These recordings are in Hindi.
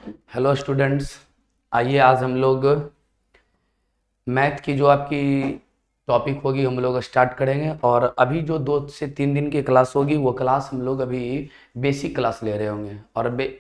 हेलो स्टूडेंट्स, आइए आज हम लोग मैथ की जो आपकी टॉपिक होगी हम लोग स्टार्ट करेंगे। और अभी जो 2 से 3 दिन की क्लास होगी वो क्लास हम लोग अभी बेसिक क्लास ले रहे होंगे।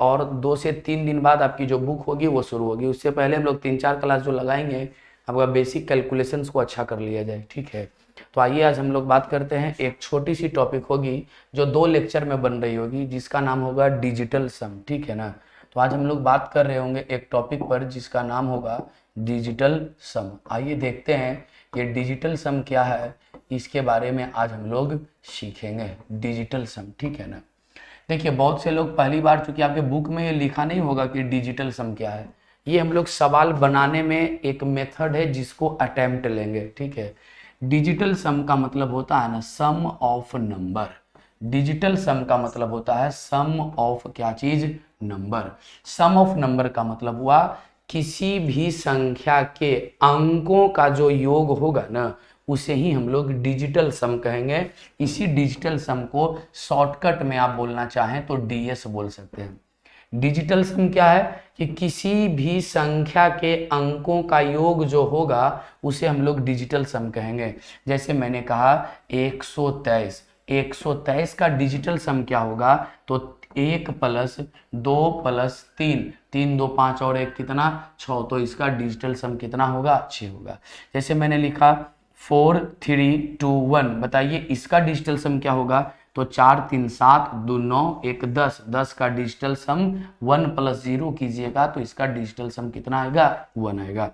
और 2 से 3 दिन बाद आपकी जो बुक होगी वो शुरू होगी। उससे पहले हम लोग 3-4 क्लास जो लगाएंगे आपका बेसिक कैलकुलेशंस को अच्छा कर लिया जाए, ठीक है। तो आइए आज हम लोग बात करते हैं। एक छोटी सी टॉपिक होगी जो 2 लेक्चर में बन रही होगी, जिसका नाम होगा डिजिटल सम, ठीक है ना। तो आज हम लोग बात कर रहे होंगे एक टॉपिक पर जिसका नाम होगा डिजिटल सम। आइए देखते हैं ये डिजिटल सम क्या है, इसके बारे में आज हम लोग सीखेंगे। डिजिटल सम, ठीक है ना। देखिए बहुत से लोग पहली बार, चूंकि आपके बुक में ये लिखा नहीं होगा कि डिजिटल सम क्या है, ये हम लोग सवाल बनाने में एक मेथड है जिसको अटेम्प्ट लेंगे, ठीक है। डिजिटल सम का मतलब होता है ना सम ऑफ नंबर। डिजिटल सम का मतलब होता है सम ऑफ क्या चीज, नंबर। सम ऑफ नंबर का मतलब हुआ किसी भी संख्या के अंकों का जो योग होगा ना उसे ही हम लोग डिजिटल सम कहेंगे। इसी डिजिटल सम को शॉर्टकट में आप बोलना चाहें तो डीएस बोल सकते हैं। डिजिटल सम क्या है कि किसी भी संख्या के अंकों का योग जो होगा उसे हम लोग डिजिटल सम कहेंगे। जैसे मैंने कहा 123, 123 का डिजिटल सम क्या होगा, तो 1 + 2 + 3, 3 2 5 और 1 कितना 6, तो इसका डिजिटल सम कितना होगा 6 होगा। जैसे मैंने लिखा 4 3 2 1, बताइए इसका डिजिटल सम क्या होगा, तो 4 3 7 2 9 1 10, 10 का डिजिटल सम 1 + 0 कीजिएगा तो इसका डिजिटल सम कितना आएगा 1 आएगा।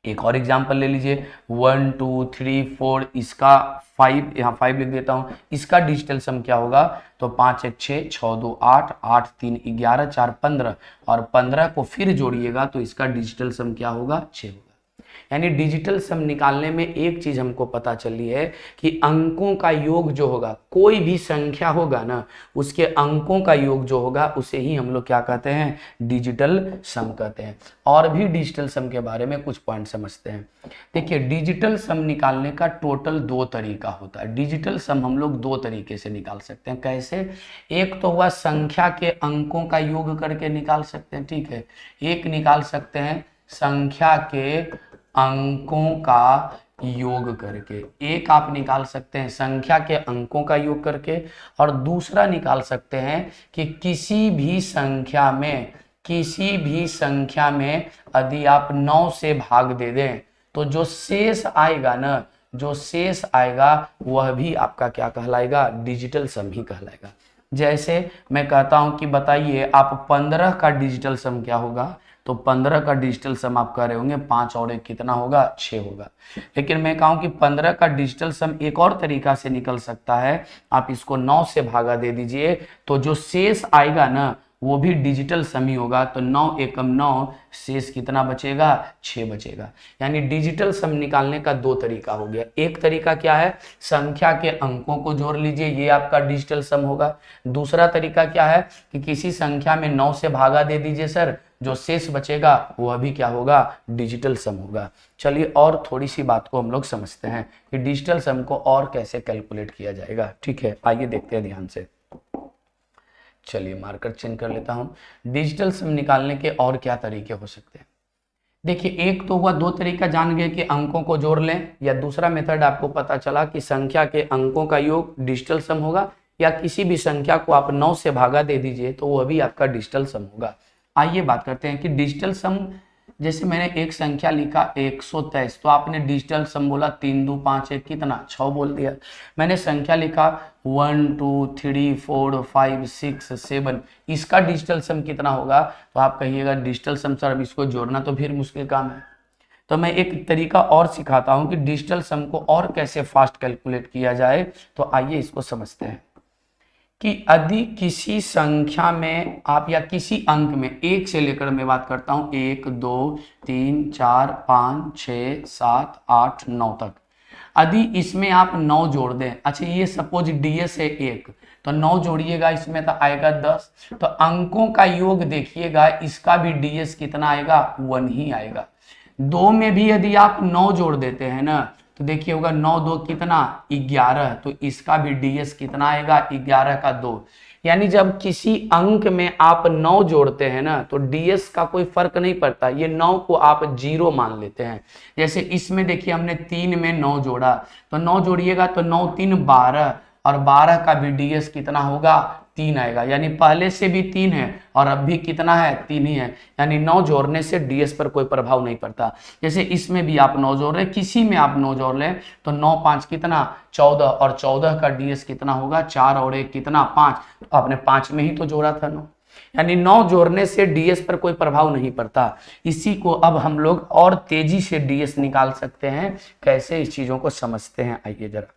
एक और एग्जांपल ले लीजिए 1 2 3 4, इसका 5, यहाँ 5 लिख देता हूँ, इसका डिजिटल सम क्या होगा, तो 5 1 6, 6 2 8, 8 3 11, 4 15, और 15 को फिर जोड़िएगा तो इसका डिजिटल सम क्या होगा 6 होगा। यानी डिजिटल सम निकालने में एक चीज हमको पता चली है कि अंकों का योग जो होगा, कोई भी संख्या होगा ना उसके अंकों का योग जो होगा उसे ही हम लोग क्या कहते हैं, डिजिटल सम कहते हैं। और भी डिजिटल सम के बारे में कुछ पॉइंट समझते हैं। देखिए डिजिटल सम निकालने का टोटल 2 तरीका होता है। डिजिटल सम हम लोग 2 तरीके से निकाल सकते हैं। कैसे, एक तो हुआ संख्या के अंकों का योग करके निकाल सकते हैं, ठीक है। एक निकाल सकते हैं संख्या के अंकों का योग करके, एक आप निकाल सकते हैं संख्या के अंकों का योग करके, और दूसरा निकाल सकते हैं कि किसी भी संख्या में, किसी भी संख्या में यदि आप 9 से भाग दे दें तो जो शेष आएगा ना, जो शेष आएगा वह भी आपका क्या कहलाएगा, डिजिटल सम ही कहलाएगा। जैसे मैं कहता हूं कि बताइए आप 15 का डिजिटल सम क्या होगा, तो 15 का डिजिटल सम आप कह रहे होंगे 5 और 1 कितना होगा 6 होगा। लेकिन मैं कहूं कि 15 का डिजिटल सम एक और तरीका से निकल सकता है, आप इसको 9 से भागा दे दीजिए तो जो शेष आएगा ना वो भी डिजिटल सम ही होगा, तो 9 एकम 9, शेष कितना बचेगा 6 बचेगा। यानी डिजिटल सम निकालने का 2 तरीका हो गया। एक तरीका क्या है, संख्या के अंकों को जोड़ लीजिए, ये आपका डिजिटल सम होगा। दूसरा तरीका क्या है कि किसी संख्या में 9 से भागा दे दीजिए सर, जो शेष बचेगा वह भी क्या होगा, डिजिटल सम होगा। चलिए और थोड़ी सी बात को हम लोग समझते हैं कि डिजिटल सम को और कैसे कैलकुलेट किया जाएगा, ठीक है। आइए देखते हैं ध्यान से। चलिए मार्कर चेंज कर लेता हूं। डिजिटल सम निकालने के और क्या तरीके हो सकते हैं। देखिए एक तो हुआ, 2 तरीका जान गए कि अंकों को जोड़ लें, या दूसरा मेथड आपको पता चला कि संख्या के अंकों का योग डिजिटल सम होगा, या किसी भी संख्या को आप 9 से भागा दे दीजिए तो वह भी आपका डिजिटल सम होगा। आइए बात करते हैं कि डिजिटल सम, जैसे मैंने एक संख्या लिखा 123, तो आपने डिजिटल सम बोला 3 2 5 1 कितना 6 बोल दिया। मैंने संख्या लिखा 1 2 3 4 5 6 7, इसका डिजिटल सम कितना होगा, तो आप कहिएगा डिजिटल सम सर अब इसको जोड़ना तो फिर मुश्किल काम है। तो मैं एक तरीका और सिखाता हूं कि डिजिटल सम को और कैसे फास्ट कैलकुलेट किया जाए। तो आइए इसको समझते हैं कि यदि किसी संख्या में आप, या किसी अंक में, एक से लेकर मैं बात करता हूं 1 2 3 4 5 6 7 8 9 तक, यदि इसमें आप 9 जोड़ दें, अच्छा ये सपोज डीएस है 1, तो 9 जोड़िएगा इसमें तो आएगा 10, तो अंकों का योग देखिएगा इसका भी डीएस कितना आएगा 1 ही आएगा। 2 में भी यदि आप 9 जोड़ देते हैं ना तो देखिए होगा 9 2 कितना 11, तो इसका भी डीएस कितना आएगा 11 का 2। यानी जब किसी अंक में आप 9 जोड़ते हैं ना तो डीएस का कोई फर्क नहीं पड़ता, ये 9 को आप 0 मान लेते हैं। जैसे इसमें देखिए हमने 3 में 9 जोड़ा, तो 9 जोड़िएगा तो 9 3 12, और 12 का भी डीएस कितना होगा 3 आएगा, यानी पहले से भी 3 है और अब भी कितना है 3 ही है, यानी 9 जोड़ने से डीएस पर कोई प्रभाव नहीं पड़ता। जैसे इसमें भी आप 9 जोड़ रहे, किसी में आप 9 जोड़ लें तो 9 5 कितना 14, और 14 का डीएस कितना होगा 4 और 1 कितना 5, तो आपने 5 में ही तो जोड़ा था 9, यानी 9 जोड़ने से डीएस पर कोई प्रभाव नहीं पड़ता। इसी को अब हम लोग और तेजी से डीएस निकाल सकते हैं, कैसे इस चीजों को समझते हैं, आइए जरा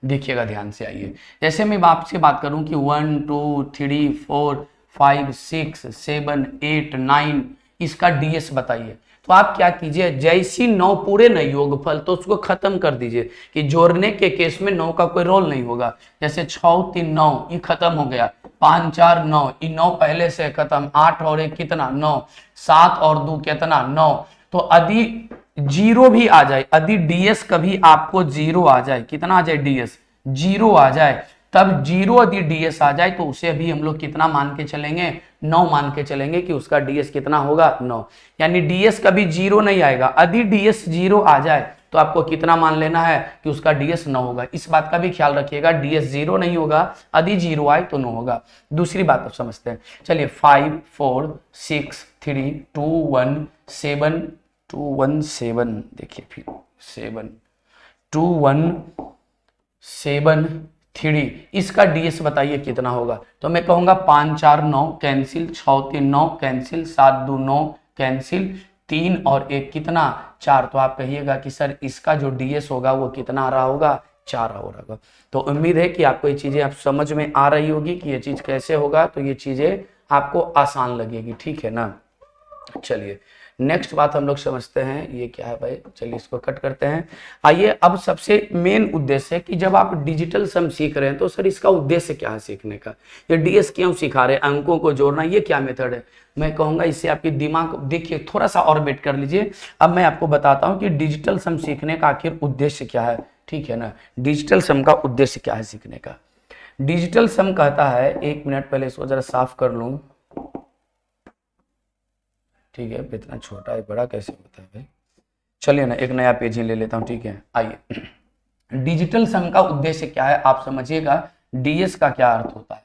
देखिएगा ध्यान से। आइए जैसे मैं आपसे बात करूं कि 1 2 3 4 5 6 7 8 9 इसका डीएस बताइए, तो आप क्या कीजिए, जैसी 9 पूरे नहीं योगफल तो उसको खत्म कर दीजिए, कि जोड़ने के केस में 9 का कोई रोल नहीं होगा। जैसे 6 3 9 ये खत्म हो गया, 5 4 9 ये 9 पहले से खत्म, 8 और 1 कितना 9, 7 और 2 कितना 9, तो यदि 0 भी आ जाए, यदि डीएस कभी आपको 0 आ जाए, कितना आ जाए डीएस 0 आ जाए, तब 0 यदि डीएस आ जाए तो उसे अभी हम लोग कितना मान के चलेंगे 9 मान के चलेंगे कि उसका डीएस कितना होगा 9, यानी डीएस कभी 0 नहीं आएगा। यदि डीएस 0 आ जाए तो आपको कितना मान लेना है कि उसका डीएस 9 होगा। इस बात का भी ख्याल रखिएगा, डीएस 0 नहीं होगा, यदि 0 आए तो 9 होगा। दूसरी बात अब समझते हैं, चलिए 5 4 6 3 2 1 7 2 1 7, देखिए फिर 7 2 1 7 3, इसका डीएस बताइए कितना होगा। तो मैं कहूंगा 5 4 9 कैंसिल, 6 3 9 कैंसिल, 7 2 9 कैंसिल, 3 और 1 कितना 4, तो आप कहिएगा कि सर इसका जो डीएस होगा वो कितना आ रहा होगा 4 हो रहा होगा। तो उम्मीद है कि आपको ये चीजें आप समझ में आ रही होगी कि ये चीज कैसे होगा, तो ये चीजें आपको आसान लगेगी, ठीक है ना। चलिए नेक्स्ट बात हम लोग समझते हैं, ये क्या है भाई, चलिए इसको कट करते हैं। आइए अब सबसे मेन उद्देश्य है कि जब आप डिजिटल सम सीख रहे हैं तो सर इसका उद्देश्य क्या है सीखने का, ये डीएस क्यों सिखा रहे हैं, अंकों को जोड़ना, ये क्या मेथड है। मैं कहूंगा इससे आपकी दिमाग देखिए थोड़ा सा और वेट कर लीजिए, अब मैं आपको बताता हूं कि डिजिटल सम सीखने का आखिर उद्देश्य क्या है, ठीक है ना। डिजिटल सम का उद्देश्य क्या है सीखने का। डिजिटल सम कहता है, 1 मिनट पहले इसको जरा साफ कर लूं, ठीक है, इतना छोटा है बड़ा कैसे होता है भाई। चलिए ना एक नया पेज ही ले लेता हूं, ठीक है। आइए डिजिटल सम का उद्देश्य क्या है आप समझिएगा, डीएस का क्या अर्थ होता है।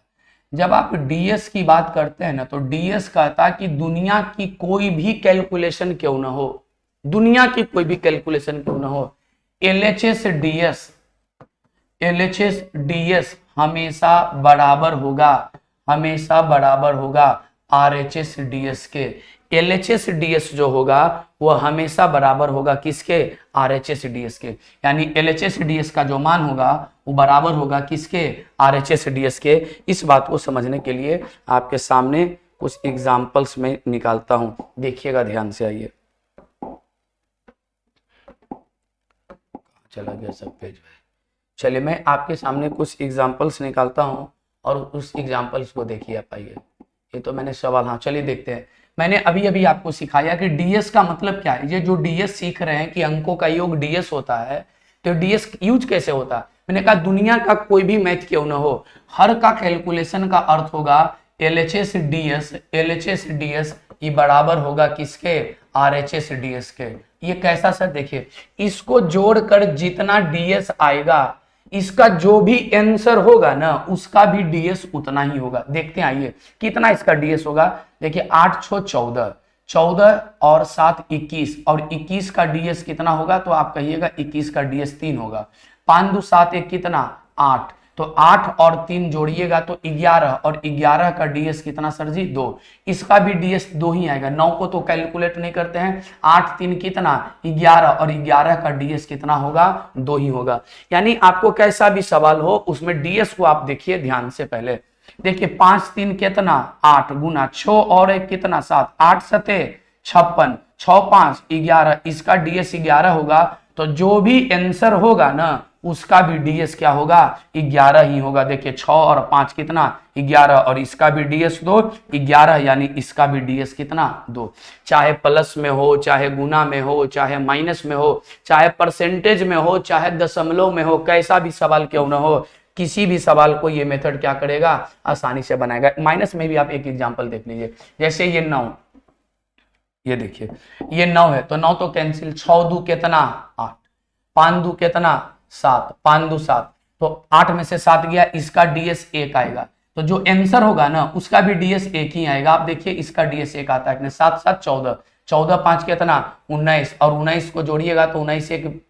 जब आप डीएस की बात करते हैं ना तो डीएस कहता है कि दुनिया की कोई भी कैलकुलेशन क्यों ना हो, दुनिया की कोई भी कैलकुलेशन क्यों ना हो, एलएचएस डीएस हमेशा बराबर होगा, हमेशा बराबर होगा आरएचएस डीएस के। एलएचएस डीएस जो होगा वो हमेशा बराबर होगा किसके, आरएचएस डीएस के, यानी एलएचएस डीएस का जो मान होगा वो बराबर होगा किसके, आरएचएस डीएस के। इस बात को समझने के लिए आपके सामने कुछ एग्जांपल्स में निकालता हूं, देखिएगा ध्यान से। आइए चला गया सब पेज में, चलिए मैं आपके सामने कुछ एग्जांपल्स निकालता हूं और उस एग्जांपल्स को देखिए आप। आइए ये तो मैंने सवाल, हाँ चलिए देखते हैं। मैंने अभी अभी आपको सिखाया कि डीएस का मतलब क्या है, ये जो डीएस सीख रहे हैं कि अंकों का योग डीएस होता है, तो डीएस यूज कैसे होता है। मैंने कहा दुनिया का कोई भी मैथ क्यों ना हो, हर का कैलकुलेशन का अर्थ होगा एलएचएस डीएस, एलएचएस डीएस ये बराबर होगा किसके, आरएचएस डीएस के। ये कैसा सर, देखिए इसको जोड़कर जितना डीएस आएगा इसका जो भी आंसर होगा ना उसका भी डीएस उतना ही होगा। देखते हैं आइए कितना इसका डीएस होगा। देखिए 8 6 14, 14 और 7 21, और 21 का डीएस कितना होगा, तो आप कहिएगा 21 का डीएस 3 होगा। 5 2 7 1 कितना 8, तो 8 और 3 जोड़िएगा तो 11, और 11 का डीएस कितना सर जी 2, इसका भी डीएस 2 ही आएगा। 9 को तो कैलकुलेट नहीं करते हैं, 8 3 कितना 11, और 11 का डीएस कितना होगा 2 ही होगा। यानी आपको कैसा भी सवाल हो उसमें डीएस को आप देखिए ध्यान से। पहले देखिए 5 3 कितना 8 गुना 6 और 1 कितना 7, 8 7 56, 6 5 11, इसका डीएस 11 होगा। तो जो भी आंसर होगा ना उसका भी डीएस क्या होगा 11 ही होगा। देखिए 6 और 5 कितना 11, और इसका भी डीएस 2 11, यानी इसका भी डीएस कितना 2। चाहे प्लस में हो, चाहे गुना में हो, चाहे माइनस में हो, चाहे परसेंटेज में हो, चाहे दशमलव में हो, कैसा भी सवाल क्यों ना हो, किसी भी सवाल को ये मेथड क्या करेगा, आसानी से बनाएगा। माइनस में भी आप एक एग्जांपल देख लीजिए, जैसे ये 9, ये देखिए ये 9 है तो 9 तो कैंसिल, 6 दू कितना 8, 5 दू कितना 7, 5 दू 7, तो 8 में से 7 गया, इसका डीएस 1 आएगा। तो जो आंसर होगा ना उसका भी डीएस 1 ही आएगा। आप देखिए इसका डीएस 1 आता है, 7 7 14, 14 5 कितना 19, और 19 को जोड़िएगा तो 19 1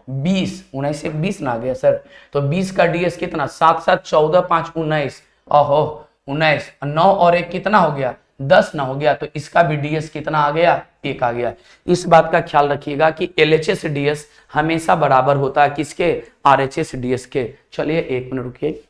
20, 19 1 20 ना आ गया सर, तो 20 का डीएस कितना 7 7 14 5 19, ओहो 19, 9 और 1 कितना हो गया 10 ना हो गया, तो इसका भी डीएस कितना आ गया 1 आ गया। इस बात का ख्याल रखिएगा कि एलएचएस डीएस हमेशा बराबर होता है किसके, आरएचएस डीएस के। चलिए 1 मिनट रुकिए,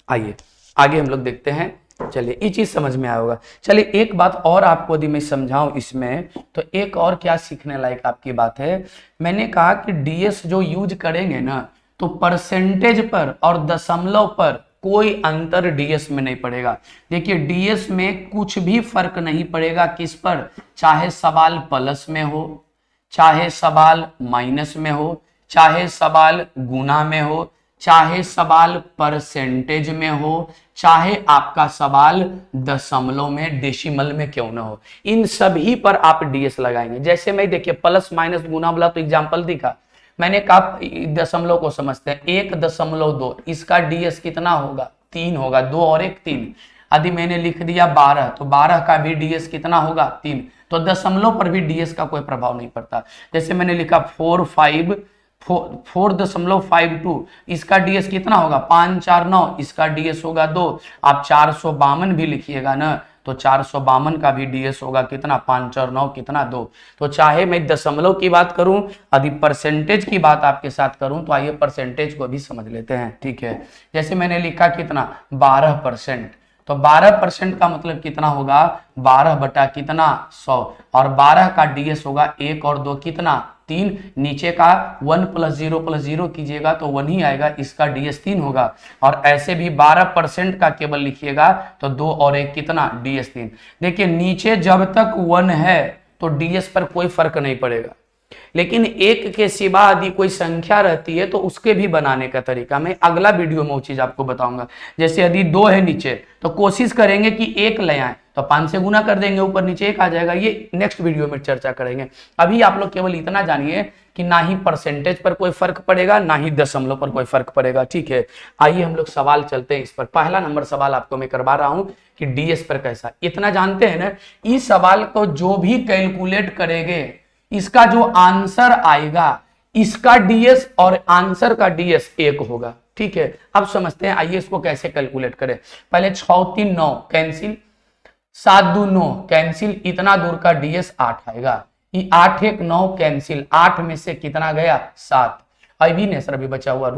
आइए आगे हम लोग देखते हैं। चलिए ये चीज समझ में आया होगा। चलिए एक बात और आपको यदि मैं समझाऊं इसमें, तो एक और क्या सीखने लायक आपकी बात है, मैंने कहा कि डीएस जो यूज करेंगे ना तो परसेंटेज पर और दशमलव पर कोई अंतर डीएस में नहीं पड़ेगा। देखिए डीएस में कुछ भी फर्क नहीं पड़ेगा किस पर, चाहे सवाल प्लस में हो, चाहे सवाल माइनस में हो, चाहे सवाल गुना में हो, चाहे सवाल परसेंटेज में हो, चाहे आपका सवाल दशमलव में डेसिमल में क्यों ना हो, इन सभी पर आप डीएस लगाएंगे। जैसे मैं देखिए प्लस माइनस गुना वाला तो एग्जांपल दिखा, मैंने कहा दशमलव को समझते हैं, 1.2, इसका डीएस कितना होगा 3 होगा, 2 और 1 3। यदि मैंने लिख दिया 12 तो 12 का भी डीएस कितना होगा 3, तो दशमलव पर भी डीएस का कोई प्रभाव नहीं पड़ता। जैसे मैंने लिखा 4.52, इसका डीएस कितना होगा 5 4 9, इसका डीएस होगा 2। आप 452 भी लिखिएगा ना तो 452 का भी डीएस होगा कितना 5 और 9 कितना 2। तो चाहे मैं दशमलव की बात करूं, यदि परसेंटेज की बात आपके साथ करूं, तो आइए परसेंटेज को भी समझ लेते हैं, ठीक है। जैसे मैंने लिखा कितना 12%, तो 12% का मतलब कितना होगा 12 बटा कितना 100, और 12 का डीएस होगा 1 और 2 कितना 3, नीचे का 1 + 0 + 0 कीजिएगा तो 1 ही आएगा, इसका डीएस 3 होगा। और ऐसे भी 12% का केवल लिखिएगा तो 2 और 1 कितना डीएस 3। देखिए नीचे जब तक 1 है तो डीएस पर कोई फर्क नहीं पड़ेगा, लेकिन 1 के सिवा यदि कोई संख्या रहती है तो उसके भी बनाने का तरीका मैं अगला वीडियो में वो चीज आपको बताऊंगा। जैसे यदि 2 है नीचे तो कोशिश करेंगे कि 1 ले आए, तो 5 से गुना कर देंगे, ऊपर नीचे 1 आ जाएगा। ये नेक्स्ट वीडियो में चर्चा करेंगे। अभी आप लोग केवल इतना जानिए कि ना ही परसेंटेज पर कोई फर्क पड़ेगा, ना ही दशमलव पर कोई फर्क पड़ेगा, ठीक है। आइए हम लोग सवाल चलते हैं इस पर। पहला नंबर सवाल आपको मैं करवा रहा हूं कि डीएस पर कैसा, इतना जानते हैं ना, इस सवाल को जो भी कैलकुलेट करेंगे इसका जो आंसर आएगा इसका डीएस और आंसर का डीएस 1 होगा, ठीक है। अब समझते हैं, आइए इसको कैसे कैलकुलेट करें। पहले 6 3 9 कैंसिल, 7 2 9 कैंसिल, इतना दूर का डीएस 8 आएगा। 8 1 9 कैंसिल, 8 में से कितना गया 7, अभी नहीं सर अभी बचा हुआ,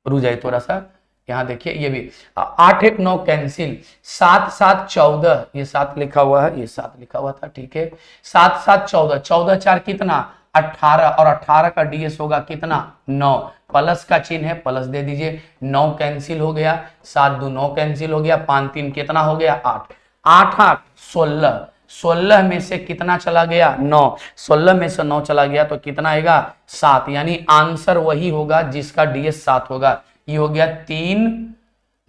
रू जाए थोड़ा सा, यहाँ देखिए ये भी 8 1 9 कैंसिल, 7 7 14, ये 7 लिखा हुआ है, ये 7 लिखा हुआ था, ठीक है। 7 7 14, 14 4 कितना 18, और 18 का डीएस होगा कितना 9, प्लस का चिन्ह है प्लस दे दीजिए, 9 कैंसिल हो गया, 7 2 9 कैंसिल हो गया, 5 3 कितना हो गया 8, 8 8 16, 16 में से कितना चला गया 9, 16 में से 9 चला गया तो कितना आएगा 7, यानी आंसर वही होगा जिसका डीएस 7 होगा। ये हो गया 3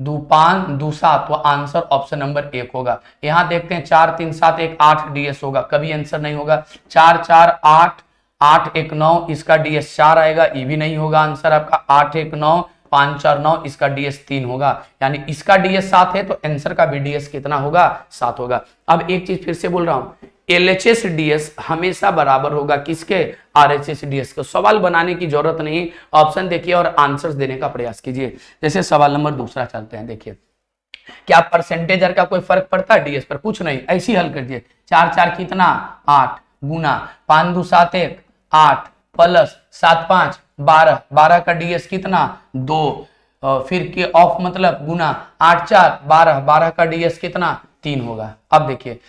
2 5 2 7, तो आंसर ऑप्शन नंबर 1 होगा। यहां देखते हैं 4 3 7 1 8 डीएस होगा, कभी आंसर नहीं होगा। 4 4 8 8 1 9, इसका डीएस 4 आएगा, ये भी नहीं होगा आंसर आपका। 8 1 9 5 4 9, इसका डीएस 3 होगा, यानी इसका डीएस 7 है तो आंसर का भी डीएस कितना होगा 7 होगा। अब एक चीज फिर से बोल रहा हूं, एलएचएस डीएस हमेशा बराबर होगा किसके, आरएचएस डीएस के। सवाल बनाने की जरूरत नहीं, ऑप्शन देखिए और आंसर्स देने का प्रयास कीजिए। जैसे सवाल नंबर दूसरा चलते हैं, देखिए क्या परसेंटेज का कोई फर्क पड़ता है डीएस पर, कुछ नहीं, ऐसी हल कर दिए। 4 4 कितना 8 गुना 5 2 7 1 8 प्लस 7 5 12, 12 का डीएस कितना 2, फिर के ऑफ मतलब गुना 8 4 12, 12 का डीएस कितना 3 होगा। अब देखिए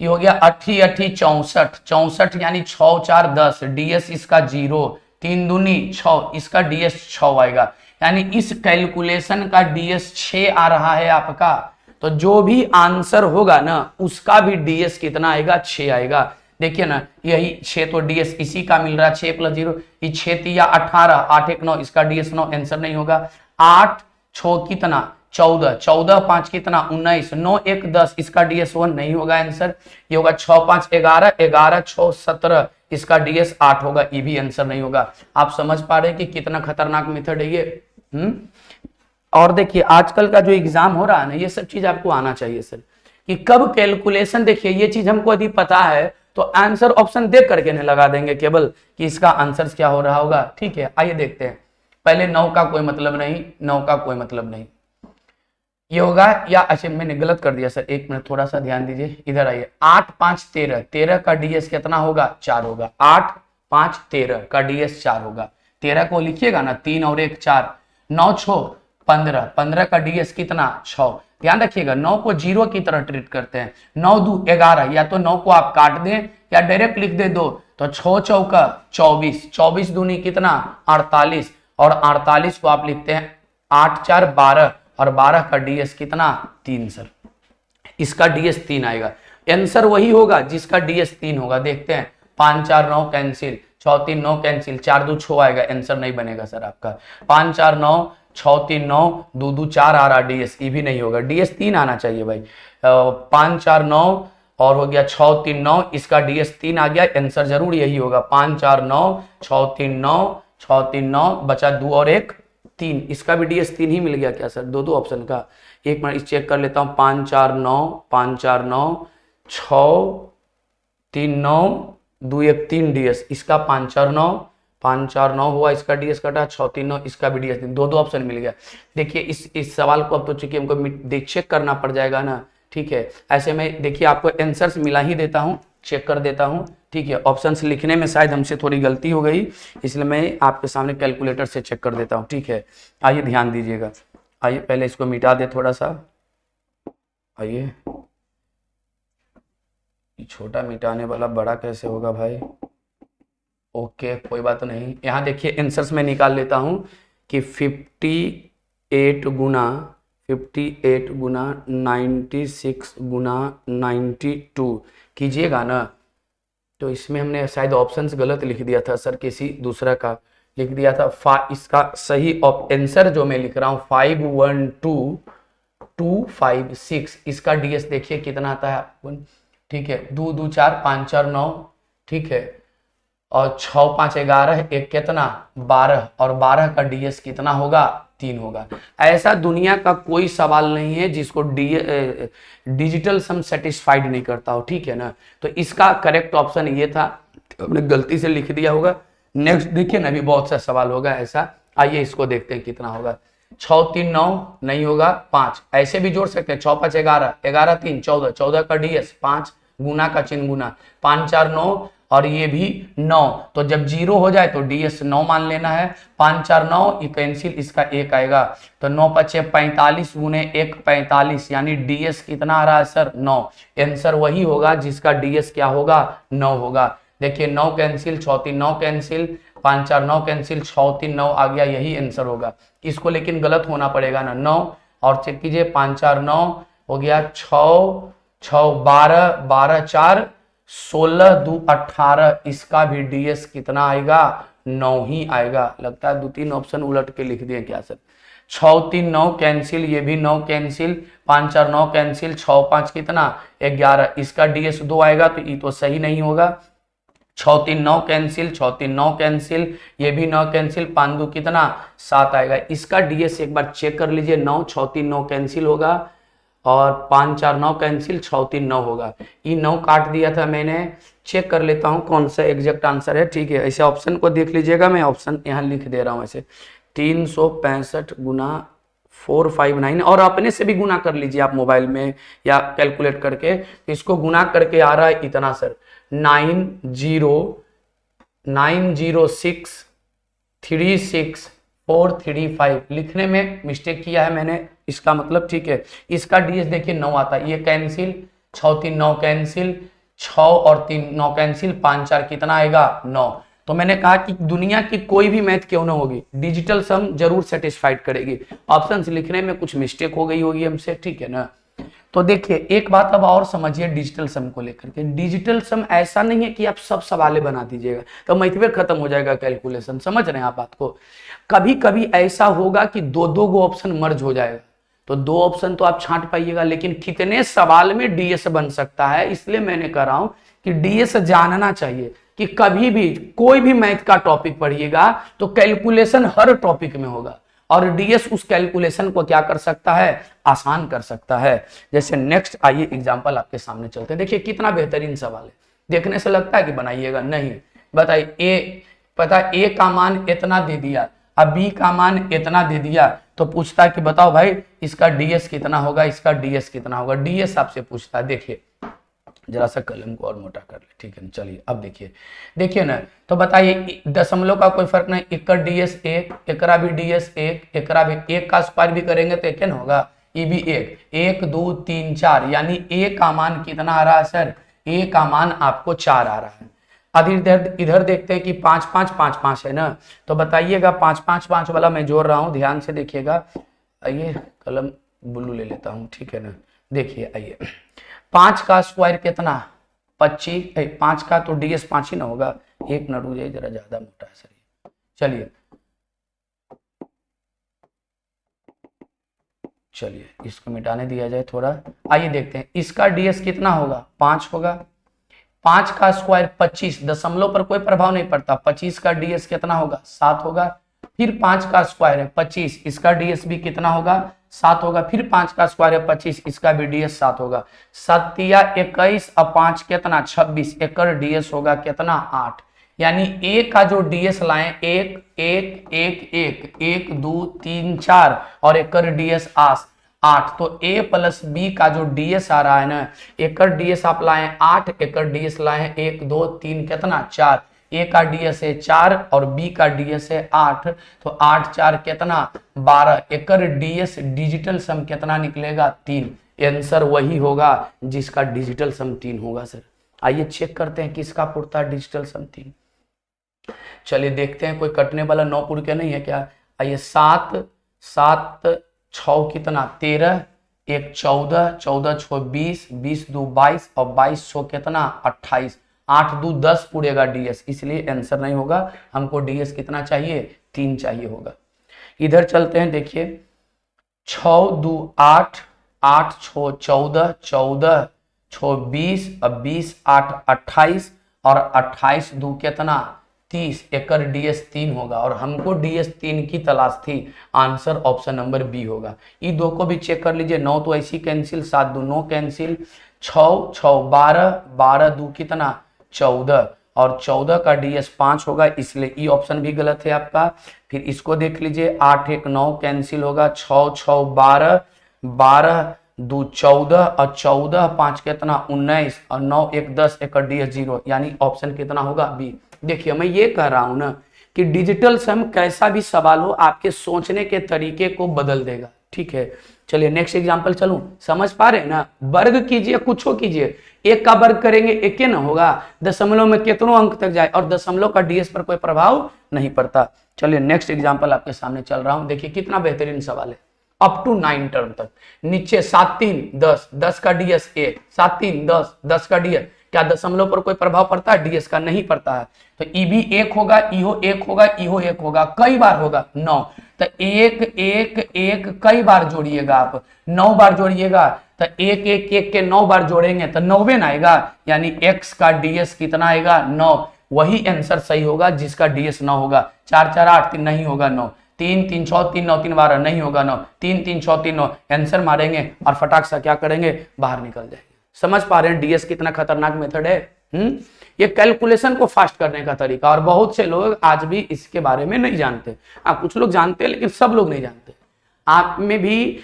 ये हो गया 8 8 64, 64 यानी 6 4 10, डीएस इसका 0, 3 दूनी 6, इसका डीएस 6 आएगा, यानी इस कैलकुलेशन का डीएस 6 आ रहा है आपका। तो जो भी आंसर होगा ना उसका भी डीएस कितना आएगा 6 आएगा। देखिए ना, यही 6 तो डीएस इसी का मिल रहा है, 6 + 0 ये 6 या 18, 8 1 9, इसका डीएस 9, आंसर नहीं होगा। 8 6 कितना 14, 14 5 कितना 19, 9 1 10, इसका डीएस 1 नहीं होगा आंसर। ये होगा 6 5 11, 11 6 17, इसका डीएस 8 होगा, ये भी आंसर नहीं होगा। आप समझ पा रहे हैं कि कितना खतरनाक मेथड है ये। और देखिए आजकल का जो एग्जाम हो रहा है ना, ये सब चीज आपको आना चाहिए सर, कि कब कैलकुलेशन, देखिए ये चीज हमको यदि पता है तो आंसर ऑप्शन देख करके नहीं लगा देंगे केवल कि इसका आंसर क्या हो रहा होगा। ठीक है, आइए देखते हैं। पहले 9 का कोई मतलब नहीं, 9 का कोई मतलब नहीं, ये होगा या, अच्छा मैंने गलत कर दिया सर, 1 मिनट थोड़ा सा ध्यान दीजिए, इधर आइए। 8 5 13, 13 का डीएस कितना होगा 4 होगा। 8 5 13 का डीएस 4 होगा। 13 को लिखिएगा ना 3 और 1 4, 9 6 15, 15 का डीएस कितना 6। ध्यान रखिएगा 9 को 0 की तरह ट्रीट करते हैं। 9 2 11, या तो 9 को आप काट दें या डायरेक्ट लिख दे 2, तो 6 चौका 24, 24 दूनी कितना 48, और 48 को आप लिखते हैं 8 4 12, और 12 का डीएस कितना 3 सर, इसका डीएस 3 आएगा। आंसर वही होगा जिसका डीएस 3 होगा। देखते हैं 5 4 9 कैंसिल, 6 3 9 कैंसिल, 4 2 6 आएगा, आंसर नहीं बनेगा सर आपका। 5 4 9, 6 3 9, 2 2 4 आ रहा डीएस, ये भी नहीं होगा, डीएस 3 आना चाहिए भाई। 5 4 9 और हो गया 6 3 9, इसका डीएस 3 आ गया, आंसर जरूर यही होगा। 5 4 9, 6 3 9, 6 3 9, बचा 2 और 1 3, इसका भी डीएस 3 ही मिल गया क्या सर, दो दो ऑप्शन का। एक मिनट चेक कर लेता हूं। 5 4 9, 5 4 9, 6 3 9, 2 1 3 डीएस, इसका 5 4 9, 5 4 9 हुआ, इसका डीएस कटा, 6 3 9, इसका भी डीएस 3, दो दो ऑप्शन मिल गया। देखिए इस सवाल को अब तो चूंकि हमको चेक करना पड़ जाएगा ना, ठीक है। ऐसे में देखिए आपको आंसर्स मिला ही देता हूं, चेक कर देता हूं, ठीक है। ऑप्शंस लिखने में शायद हमसे थोड़ी गलती हो गई, इसलिए मैं आपके सामने कैलकुलेटर से चेक कर देता हूं, ठीक है। आइए ध्यान दीजिएगा, आइए पहले इसको मिटा दे थोड़ा सा, आइए। छोटा मिटाने वाला बड़ा कैसे होगा भाई, ओके कोई बात नहीं। यहाँ देखिए आंसर्स में निकाल लेता हूँ कि 58 गुना 96 गुना 92 कीजिएगा ना, तो इसमें हमने शायद ऑप्शंस गलत लिख दिया था सर, किसी दूसरा का लिख दिया था। इसका सही आंसर जो मैं लिख रहा हूँ 512256, इसका डीएस देखिए कितना आता है, ठीक है। 2 2 4 5 4 9, ठीक है, और 6 5 11, एक कितना 12, और 12 का डीएस कितना होगा 3 होगा। ऐसा दुनिया का कोई सवाल नहीं है जिसको डिजिटल सम सेटिस्फाइड नहीं करता हो, ठीक है ना। तो इसका करेक्ट ऑप्शन ये था, हमने गलती से लिख दिया होगा। नेक्स्ट देखिए ना, अभी बहुत सा सवाल होगा ऐसा, आइए इसको देखते हैं कितना होगा। 6 3 9 नहीं होगा, 5 ऐसे भी जोड़ सकते हैं, 6 5 11, 11 3 14, 14 का डीएस 5, गुना का चिन्ह गुना, 5 4 9, और ये भी 9, तो जब 0 हो जाए तो डीएस 9 मान लेना है। 5 4 9, ये कैंसिल, इसका 1 आएगा, तो 9 5 45 गुने 1 45, यानी डीएस कितना आ रहा है सर 9। आंसर वही होगा जिसका डीएस क्या होगा 9 होगा। देखिए 9 कैंसिल, 6 3 9 कैंसिल, 5 4 9 कैंसिल, 6 3 9 आ गया, यही आंसर होगा। इसको लेकिन गलत होना पड़ेगा ना, 9 और चेक कीजिए 5 4 9 हो गया, 6 6 12, 12 4 16 2 18, इसका भी डीएस कितना आएगा 9 ही आएगा। लगता है 2-3 ऑप्शन उलट के लिख दिए क्या सर। 6 3 9 कैंसिल, ये भी 9 कैंसिल, 5 4 9 कैंसिल, 6 5 कितना 11, इसका डीएस 2 आएगा, तो ये तो सही नहीं होगा। 6 3 9 कैंसिल, 6 3 9 कैंसिल, ये भी 9 कैंसिल, 5 2 कितना 7 आएगा। इसका डीएस एक बार चेक कर लीजिए, 9 6 3 9 कैंसिल होगा, और 5 4 9 कैंसिल, 6 3 9 होगा। ये 9 काट दिया था मैंने, चेक कर लेता हूँ कौन सा एग्जैक्ट आंसर है, ठीक है। ऐसे ऑप्शन को देख लीजिएगा, मैं ऑप्शन यहाँ लिख दे रहा हूँ ऐसे, 365 गुना 459, और अपने से भी गुना कर लीजिए आप मोबाइल में या कैलकुलेट करके, इसको गुना करके आ रहा है इतना सर, 90636 लिखने में मिस्टेक किया है मैंने, इसका मतलब, ठीक है। इसका डीएस देखिए 9 आता है, ये कैंसिल, 6 3 9 कैंसिल, 6 और 3 9 कैंसिल, 5 4 कितना आएगा 9। तो मैंने कहा कि दुनिया की कोई भी मैथ क्यों ना होगी, डिजिटल सम जरूर सेटिस्फाइड करेगी। ऑप्शंस लिखने में कुछ मिस्टेक हो गई होगी हमसे, ठीक है ना। तो देखिए एक बात अब और समझिए डिजिटल सम को लेकर के। डिजिटल सम ऐसा नहीं है कि आप सब सवाले बना दीजिएगा तो मैथमेटिक्स खत्म हो जाएगा कैलकुलेशन, समझ रहे हैं आप बात को। कभी कभी ऐसा होगा कि दो दो गो ऑप्शन मर्ज हो जाएगा, तो दो ऑप्शन तो आप छांट पाइएगा, लेकिन कितने सवाल में डीएस बन सकता है, इसलिए मैंने कह रहा हूं कि डीएस जानना चाहिए कि कभी भी कोई भी मैथ का टॉपिक पढ़िएगा तो कैलकुलेशन हर टॉपिक में होगा, और डीएस उस कैलकुलेशन को क्या कर सकता है, आसान कर सकता है। जैसे नेक्स्ट आइए एग्जांपल आपके सामने चलते हैं। देखिए कितना बेहतरीन सवाल है, देखने से लगता है कि बनाइएगा, नहीं। बताइए ए का मान इतना दे दिया, अब बी का मान इतना दे दिया, तो पूछता है कि बताओ भाई इसका डीएस कितना होगा, इसका डीएस कितना होगा। डीएस आपसे पूछता है। देखिए जरा सा कलम को और मोटा कर ले, ठीक है। चलिए अब देखिए ना, तो बताइए दशमलव का कोई फर्क नहीं, एक डीएस एक, एकरा भी डीएस एक, एकरा भी एक का स्क्वायर भी करेंगे तो एक न होगा, ये भी एक, 1 2 3 4, यानी ए का मान कितना आ रहा है सर, ए का मान आपको 4 आ रहा है। अब इधर देखते हैं कि 5 5 5 5 है ना, तो बताइएगा 5 5 5 वाला मैं जोड़ रहा हूं, ध्यान से देखिएगा। आइए कलम ब्लू ले लेता हूं, ठीक है ना। देखिए आइए 5 का स्क्वायर कितना, 25, 5 का तो डीएस 5 ही ना होगा, एक न रुक जाए जरा ज्यादा मोटा है सर। चलिए इसको मिटाने दिया जाए थोड़ा। आइए देखते हैं इसका डीएस कितना होगा, 5 होगा। 5 का स्क्वायर 25, दशमलव पर कोई प्रभाव नहीं पड़ता, 25 का डीएस कितना होगा, 7 होगा। फिर 5 का स्क्वायर है 25, इसका डीएस भी कितना होगा, 7 होगा। फिर 5 का स्क्वायर है 25, इसका भी डीएस 7 होगा। 7 या 21 और 5 कितना, 26, एक डीएस होगा कितना, 8। यानी ए का जो डीएस लाए 1 1 1 1 1 2 3 4 और एक डीएस 8, तो ए प्लस बी का जो डीएस आ रहा है ना, एक डीएस आप लाए 8, एक डीएस लाए 1 2 3 कितना, 4। ए का डीएस है 4 और बी का डीएस है 8, तो 8 4 कितना, 12। एक डीएस डिजिटल सम कितना निकलेगा, 3। आंसर वही होगा जिसका डिजिटल सम 3 होगा सर। आइए चेक करते हैं किसका पुरता डिजिटल सम 3। चलिए देखते हैं कोई कटने वाला 9 पुर के नहीं है क्या। आइए 7 7 6 कितना, 13, 1 14, 14 6 20, 20 2 22 और 22 6 कितना, 28, 8 2 10 पूरेगा डीएस, इसलिए आंसर नहीं होगा। हमको डीएस कितना चाहिए, 3 चाहिए होगा। इधर चलते हैं, देखिए 6 2 8, 8 6 14, 14 6 20 और 20 8 28 और 28 2 कितना, 30, एकर डीएस 3 होगा, और हमको डीएस 3 की तलाश थी। आंसर ऑप्शन नंबर बी होगा। ये दो को भी चेक कर लीजिए, 9 तो ऐसी कैंसिल, 7 2 9 कैंसिल, 6 6 12, 12 2 कितना, 14, और 14 का डीएस 5 होगा, इसलिए ई ऑप्शन भी गलत है आपका। फिर इसको देख लीजिए, 8 1 9 कैंसिल होगा, 6 6 12, 12 2 14 और 14 5 कितना, 19 और 9 1 10, एक डीएस 0, यानी ऑप्शन कितना होगा, बी। देखिए मैं ये कह रहा हूं ना कि डिजिटल सम कैसा भी सवाल हो आपके सोचने के तरीके को बदल देगा, ठीक है। चलिए नेक्स्ट एग्जांपल चलूं, समझ पा रहे हैं ना। वर्ग कीजिए, कुछ हो कीजिए, 1 का वर्ग करेंगे 1 ना होगा, दशमलव में कितनों अंक तक जाए, और दशमलव का डीएस पर कोई प्रभाव नहीं पड़ता। चलिए नेक्स्ट एग्जांपल आपके सामने चल रहा हूं, देखिए कितना बेहतरीन सवाल है। अप टू 9 टर्म तक, नीचे 7 3 10, 10 का डीएस 1, 7 3 10, 10 का डीएस, क्या दशमलव पर कोई प्रभाव पड़ता है, डीएस का नहीं पड़ता है, तो ई भी 1 होगा, इहो 1 होगा, इहो 1 होगा, कई बार होगा 9, तो 1 1 1 कई बार जोड़िएगा आप, 9 बार जोड़िएगा, तो 1 1 1 के 9 बार जोड़ेंगे तो 9 ना आएगा, यानी x का डीएस कितना आएगा, 9। वही आंसर सही होगा जिसका डीएस 9 होगा। 4 4 8 3 नहीं होगा 9, 3 3 6 3 9 3 12 नहीं होगा 9, 3 3 6 3 9, आंसर मारेंगे और फटाक सा क्या करेंगे, बाहर निकल जाएंगे। समझ पा रहे हैं डीएस कितना खतरनाक मेथड है। ये कैलकुलेशन को फास्ट करने का तरीका, और बहुत से लोग आज भी इसके बारे में नहीं जानते। कुछ लोग जानते हैं लेकिन सब लोग नहीं जानते। आप में भी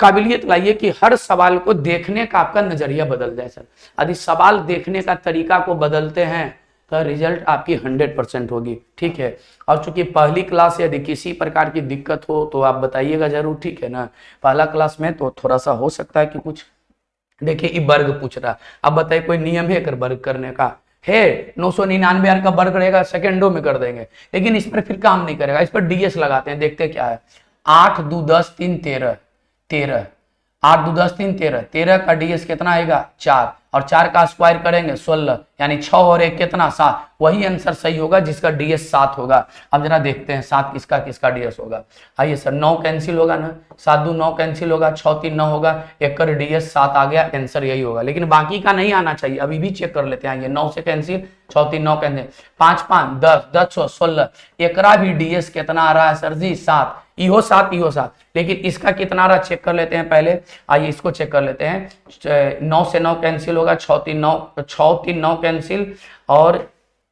काबिलियत लाइए कि हर सवाल को देखने का आपका नजरिया बदल जाए सर। यदि सवाल देखने का तरीका को बदलते हैं तो रिजल्ट आपकी 100% होगी, ठीक है। और चूंकि पहली क्लास यदि किसी प्रकार की दिक्कत हो तो आप बताइएगा जरूर, ठीक है ना। पहला क्लास में तो थोड़ा सा हो सकता है कि कुछ, देखिए ये वर्ग पूछ रहा, अब बताइए कोई नियम है कर वर्ग करने का है, 999 का वर्ग रहेगा, सेकेंडों में कर देंगे, लेकिन इस पर फिर काम नहीं करेगा। इस पर डीएस लगाते हैं, देखते क्या है। 8 2 10 3 13, 13, 8 2 10 3 13, 13 का डीएस कितना आएगा 4, और 4 का स्क्वायर करेंगे 16, यानी 6 और 1 कितना 7, वही आंसर सही होगा जिसका डीएस 7 होगा। अब जरा देखते हैं 7 किसका किसका डीएस होगा। आइए सर, 9 कैंसिल होगा ना, 7 2 9 कैंसिल होगा, 6 3 9 होगा, एक का डीएस 7 आ गया, आंसर यही होगा। लेकिन बाकी का नहीं आना चाहिए, अभी भी चेक कर लेते हैं। ये 9 से कैंसिल, 6 3 9 कैंसिल, 5 5 10 10 16, एकरा भी डीएस कितना आ रहा है सर जी 7, इहो 7 इहो 7, लेकिन इसका कितना आ रहा चेक कर लेते हैं पहले। आइए इसको चेक कर लेते हैं। 9 से 9 कैंसिल होगा, 6 3 9 कैंसिल, और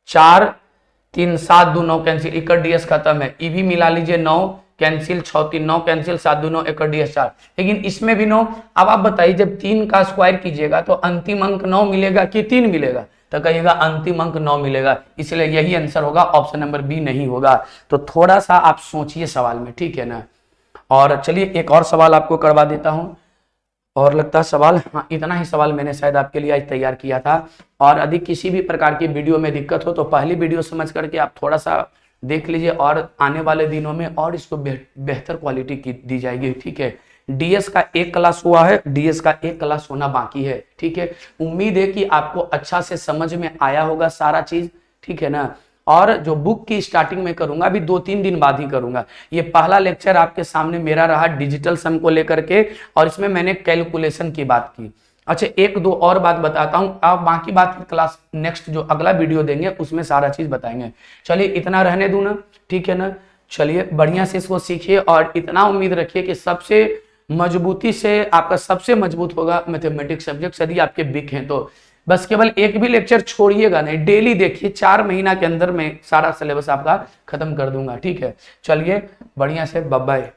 4 3 7 2 9 कैंसिल, एक डीएस खत्म है। ये भी मिला लीजिए, 9 कैंसिल, 6 3 9 कैंसिल, 7 2 9, एक डीएस 4, लेकिन इसमें भी 9। अब आप बताइए, जब 3 का स्क्वायर कीजिएगा तो अंतिम अंक 9 मिलेगा कि 3 मिलेगा, तो कहिएगा अंतिम अंक 9 मिलेगा, इसलिए यही आंसर होगा, ऑप्शन नंबर बी नहीं होगा। तो थोड़ा सा आप सोचिए सवाल में, ठीक है ना। और चलिए एक और सवाल आपको करवा देता हूं, और लगता है सवाल, हाँ इतना ही सवाल मैंने शायद आपके लिए आज तैयार किया था। और यदि किसी भी प्रकार की वीडियो में दिक्कत हो तो पहली वीडियो समझ करके आप थोड़ा सा देख लीजिए, और आने वाले दिनों में और इसको बेहतर क्वालिटी की दी जाएगी, ठीक है। डीएस का एक क्लास हुआ है, डीएस का एक क्लास होना बाकी है, ठीक है। उम्मीद है कि आपको अच्छा से समझ में आया होगा सारा चीज, ठीक है ना। और जो बुक की स्टार्टिंग में करूंगा, अभी 2-3 दिन बाद ही करूंगा। ये पहला लेक्चर आपके सामने मेरा रहा डिजिटल सम को लेकर के, और इसमें मैंने कैलकुलेशन की बात की। अच्छा, एक दो और बात बताता हूं, आप बाकी बात क्लास नेक्स्ट जो अगला वीडियो देंगे उसमें सारा चीज बताएंगे। चलिए इतना रहने दूं ना, ठीक है ना। चलिए बढ़िया से इसको सीखिए, और इतना उम्मीद रखिए कि सबसे मजबूती से आपका सबसे मजबूत होगा मैथमेटिक्स सब्जेक्ट, यदि आपके वीक हैं तो। बस केवल एक भी लेक्चर छोड़िएगा नहीं, डेली देखिए, 4 महीना के अंदर में सारा सिलेबस आपका खत्म कर दूंगा, ठीक है। चलिए बढ़िया से, बाय बाय।